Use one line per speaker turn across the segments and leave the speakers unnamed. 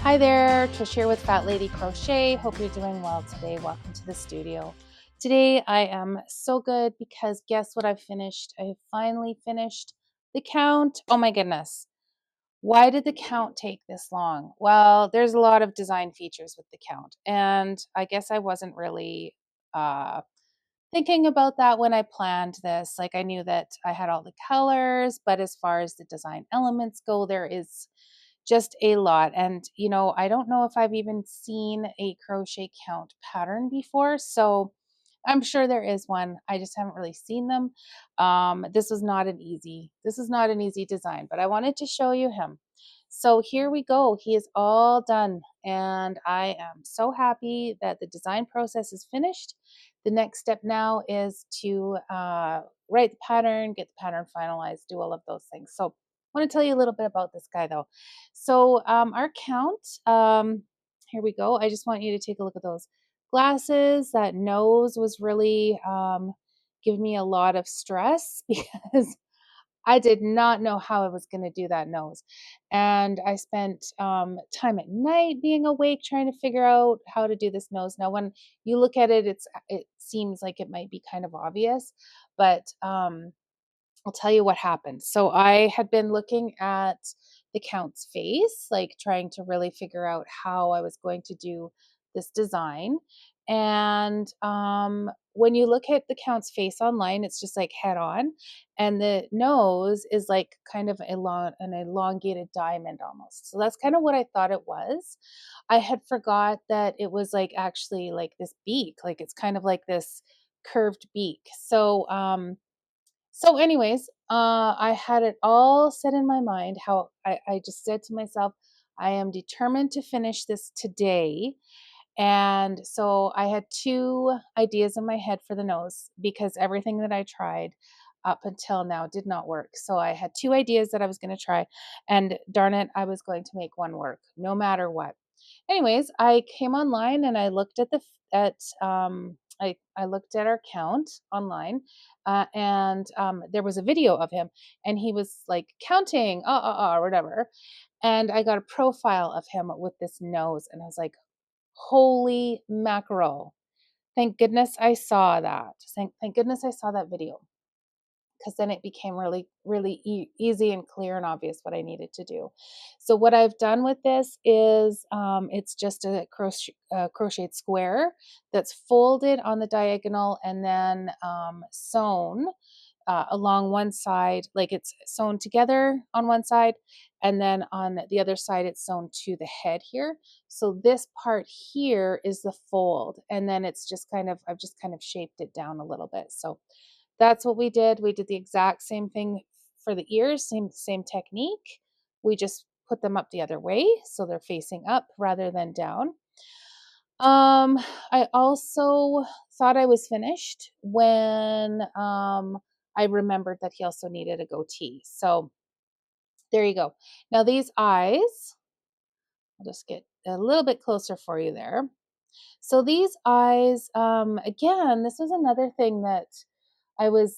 Hi there, Trish here with Fat Lady Crochet. Hope you're doing well today. Welcome to the studio. Today I am so good because guess what I've finished? I have finally finished the count. Oh my goodness. Why did the count take this long? Well, there's a lot of design features with the count, and I guess I wasn't really thinking about that when I planned this. Like, I knew that I had all the colors, but as far as the design elements go, there is just a lot. And, I don't know if I've even seen a crochet count pattern before. So I'm sure there is one. I just haven't really seen them. This is not an easy design, but I wanted to show you him. So here we go. He is all done. And I am so happy that the design process is finished. The next step now is to write the pattern, get the pattern finalized, do all of those things. So I want to tell you a little bit about this guy though. So our count, here we go. I just want you to take a look at those glasses. That nose was really giving me a lot of stress because I did not know how I was going to do that nose. And I spent time at night being awake trying to figure out how to do this nose. Now, when you look at it, it seems like it might be kind of obvious, but I'll tell you what happened. So I had been looking at the count's face, like trying to really figure out how I was going to do this design. And when you look at the count's face online, it's just like head on, and the nose is like kind of an elongated diamond almost. So that's kind of what I thought it was. I had forgot that it was like actually like this beak, like it's kind of like this curved beak. So anyways, I had it all set in my mind how I just said to myself, I am determined to finish this today. And so I had two ideas in my head for the nose because everything that I tried up until now did not work. So I had two ideas that I was going to try, and darn it, I was going to make one work no matter what. Anyways, I came online and I looked at I looked at our count online, and there was a video of him, and he was like counting, or whatever. And I got a profile of him with this nose, and I was like, holy mackerel. Thank goodness I saw that. Thank goodness I saw that video, because then it became really, really easy and clear and obvious what I needed to do. So what I've done with this is it's just a crocheted square that's folded on the diagonal and then sewn along one side, like it's sewn together on one side, and then on the other side it's sewn to the head here. So this part here is the fold, and then it's just I've just kind of shaped it down a little bit. So that's what we did. We did the exact same thing for the ears, same technique. We just put them up the other way so they're facing up rather than down. I also thought I was finished when I remembered that he also needed a goatee. So there you go. Now these eyes, I'll just get a little bit closer for you there. So these eyes, again, this was another thing that I was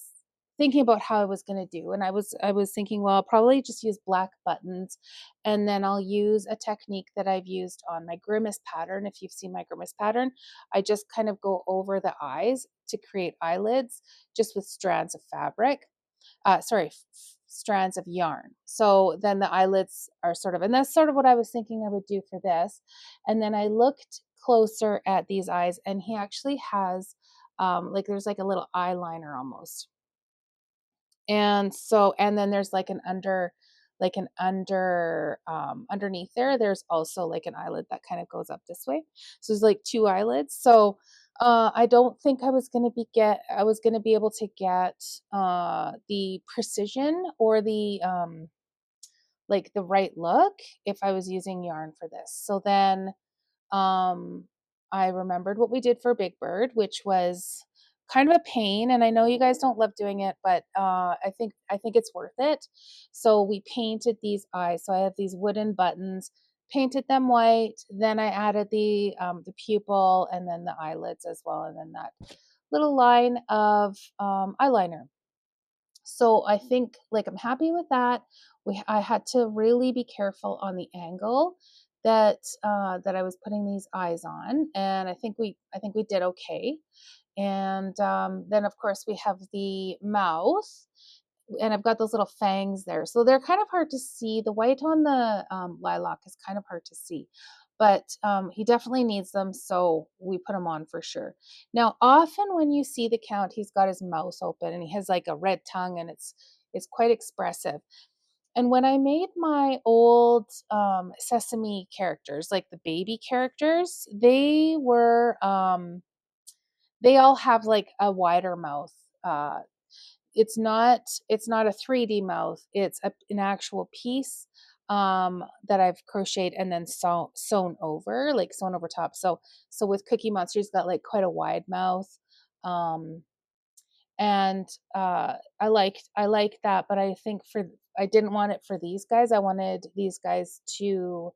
thinking about how I was going to do. And I was thinking, well, I'll probably just use black buttons, and then I'll use a technique that I've used on my grimace pattern. If you've seen my grimace pattern, I just kind of go over the eyes to create eyelids just with strands of fabric. Strands of yarn. So then the eyelids are and that's sort of what I was thinking I would do for this. And then I looked closer at these eyes, and he actually has like there's like a little eyeliner almost. And then there's like underneath there's also like an eyelid that kind of goes up this way. So there's like two eyelids. So I don't think I was going to be able to get the precision or the like the right look if I was using yarn for this. So then um, I remembered what we did for Big Bird, which was kind of a pain. And I know you guys don't love doing it, but I think it's worth it. So we painted these eyes. So I have these wooden buttons, painted them white. Then I added the pupil and then the eyelids as well, and then that little line of eyeliner. So I think like I'm happy with that. I had to really be careful on the angle that I was putting these eyes on, and I think we did okay. And then of course we have the mouth, and I've got those little fangs there. So they're kind of hard to see. The white on the lilac is kind of hard to see, but he definitely needs them. So we put him on for sure. Now, often when you see the count, he's got his mouth open and he has like a red tongue, and it's quite expressive. And when I made my old Sesame characters, like the baby characters, they all have like a wider mouth. Uh, it's not a 3D mouth. It's an actual piece that I've crocheted and then sewn over, like sewn over top. So with Cookie Monster, he's got like quite a wide mouth. Um, and I liked that, but I didn't want it for these guys. I wanted these guys to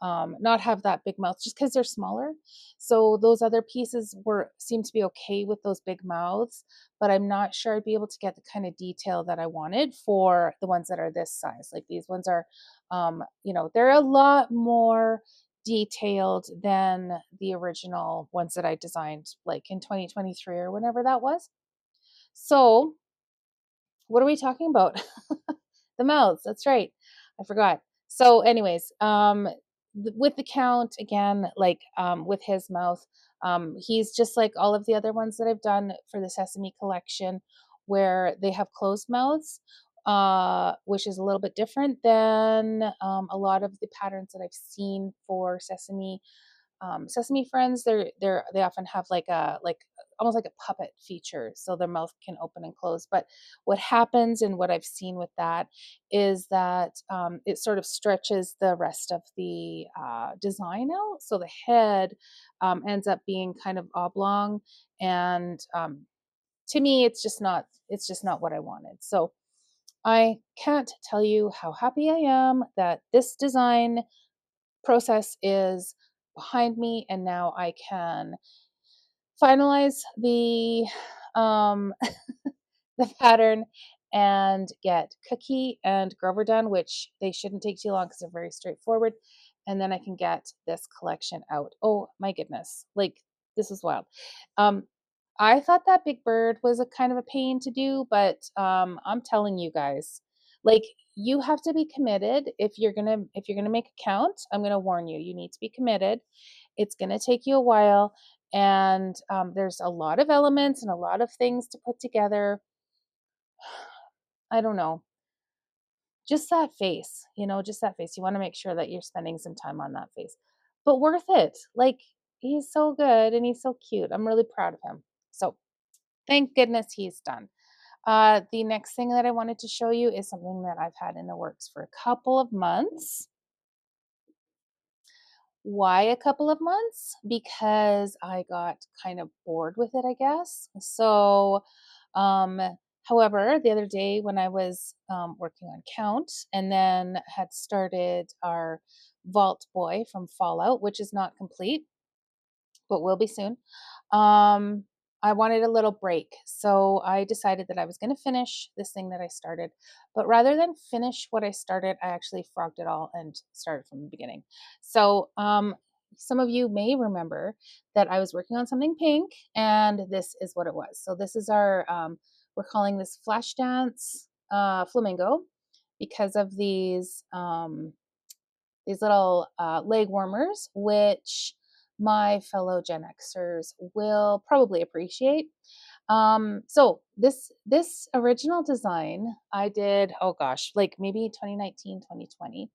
not have that big mouth just because they're smaller. So those other pieces seemed to be okay with those big mouths, but I'm not sure I'd be able to get the kind of detail that I wanted for the ones that are this size. Like these ones are, they're a lot more detailed than the original ones that I designed like in 2023 or whenever that was. So what are we talking about? The mouths. That's right. I forgot. So, anyways, with the count again, like with his mouth, he's just like all of the other ones that I've done for the Sesame collection, where they have closed mouths, which is a little bit different than a lot of the patterns that I've seen for Sesame friends. They often have like almost like a puppet feature, so their mouth can open and close. But what happens and what I've seen with that is that it sort of stretches the rest of the design out, so the head ends up being kind of oblong, and to me, it's just not what I wanted. So I can't tell you how happy I am that this design process is behind me, and now I can finalize the um the pattern and get Cookie and Grover done, which they shouldn't take too long because they're very straightforward. And then I can get this collection out. Oh my goodness. Like, this is wild. Um, I thought that Big Bird was a kind of a pain to do, but I'm telling you guys, like, you have to be committed if you're gonna make a count. I'm gonna warn you, you need to be committed. It's gonna take you a while, and there's a lot of elements and a lot of things to put together. I don't know. Just that face, just that face. You want to make sure that you're spending some time on that face. But worth it. Like, he's so good and he's so cute. I'm really proud of him. So, thank goodness he's done. The next thing that I wanted to show you is something that I've had in the works for a couple of months. Why a couple of months? Because I got kind of bored with it, I guess. So, um, however, the other day when I was working on Count and then had started our Vault Boy from Fallout, which is not complete, but will be soon. Um, I wanted a little break. So I decided that I was going to finish this thing that I started. But rather than finish what I started, I actually frogged it all and started from the beginning. So some of you may remember that I was working on something pink, and this is what it was. So this is we're calling this Flash Dance Flamingo because of these little leg warmers, which my fellow Gen Xers will probably appreciate. So this original design I did, oh gosh, like maybe 2019, 2020.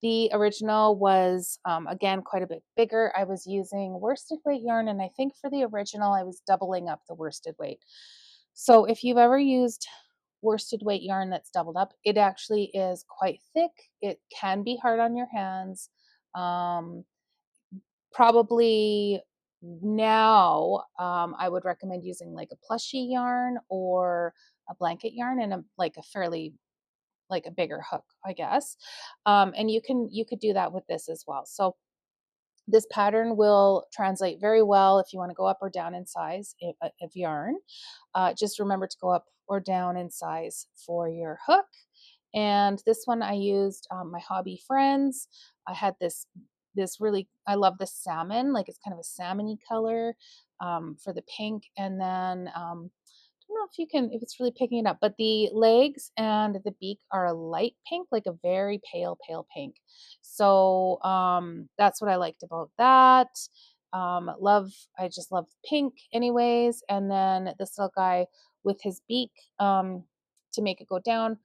The original was again quite a bit bigger. I was using worsted weight yarn, and I think for the original I was doubling up the worsted weight. So if you've ever used worsted weight yarn that's doubled up, it actually is quite thick. It can be hard on your hands. Um, Probably now I would recommend using like a plushy yarn or a blanket yarn and like a fairly like a bigger hook, I guess. And you could do that with this as well. So this pattern will translate very well if you want to go up or down in size of yarn. Just remember to go up or down in size for your hook. And this one I used my Hobby Friends. I had this this really, I love the salmon, like it's kind of a salmony color for the pink. And then I don't know if you can, if it's really picking it up, but the legs and the beak are a light pink, like a very pale, pale pink. So that's what I liked about that. Love, I just love pink anyways. And then this little guy with his beak to make it go down,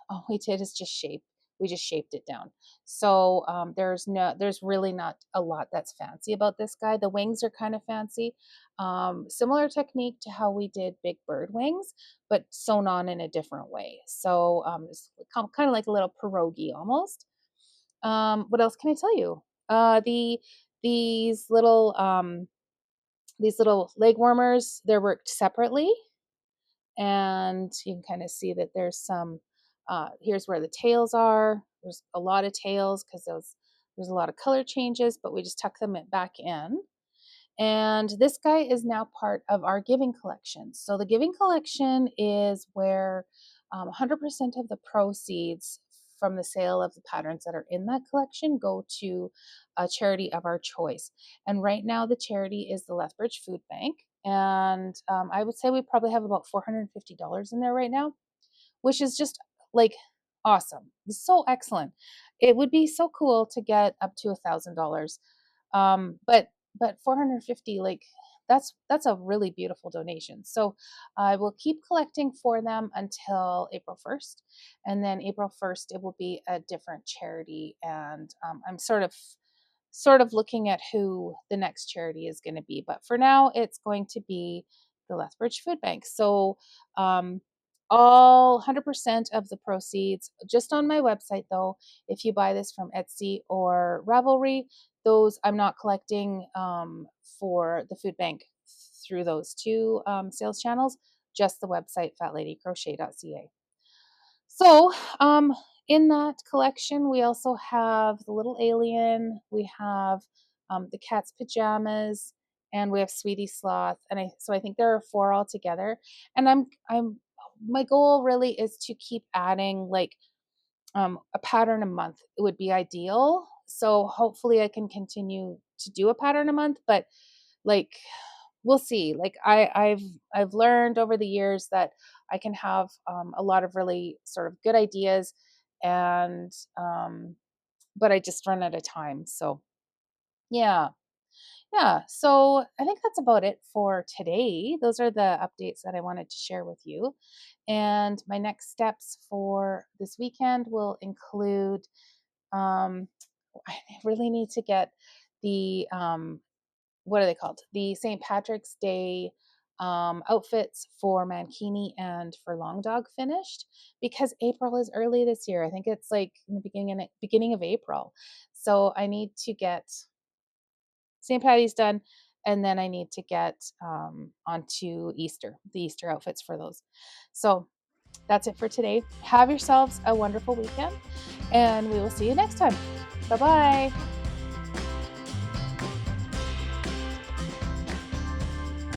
all we did is just shape. We just shaped it down. So there's really not a lot that's fancy about this guy. The wings are kind of fancy. Similar technique to how we did big bird wings, but sewn on in a different way. So it's kind of like a little pierogi almost. What else can I tell you? The these little leg warmers, they're worked separately, and you can kind of see that there's some here's where the tails are. There's a lot of tails because there's a lot of color changes, but we just tuck them back in. And this guy is now part of our giving collection. So the giving collection is where 100% of the proceeds from the sale of the patterns that are in that collection go to a charity of our choice. And right now the charity is the Lethbridge Food Bank. And I would say we probably have about $450 in there right now, which is just like awesome. It's so excellent. It would be so cool to get up to $1,000. But 450, like that's a really beautiful donation. So I will keep collecting for them until April 1st, and then April 1st it will be a different charity, and I'm sort of looking at who the next charity is going to be. But for now, it's going to be the Lethbridge Food Bank. So all 100% of the proceeds just on my website, though. If you buy this from Etsy or Ravelry, those I'm not collecting for the food bank through those two sales channels, just the website fatladycrochet.ca. So in that collection, we also have the little alien, we have the cat's pajamas, and we have Sweetie Sloth. And I think there are 4 altogether. And my goal really is to keep adding like a pattern a month. It would be ideal. So hopefully I can continue to do a pattern a month, but like we'll see. Like I've learned over the years that I can have a lot of really sort of good ideas, and but I just run out of time. So yeah. Yeah, so I think that's about it for today. Those are the updates that I wanted to share with you. And my next steps for this weekend will include I really need to get the what are they called? The St. Patrick's Day outfits for Mankini and for Long Dog finished, because April is early this year. I think it's like in the beginning of April. So I need to get St. Patty's done, and then I need to get onto Easter, the Easter outfits for those. So that's it for today. Have yourselves a wonderful weekend, and we will see you next time. Bye bye.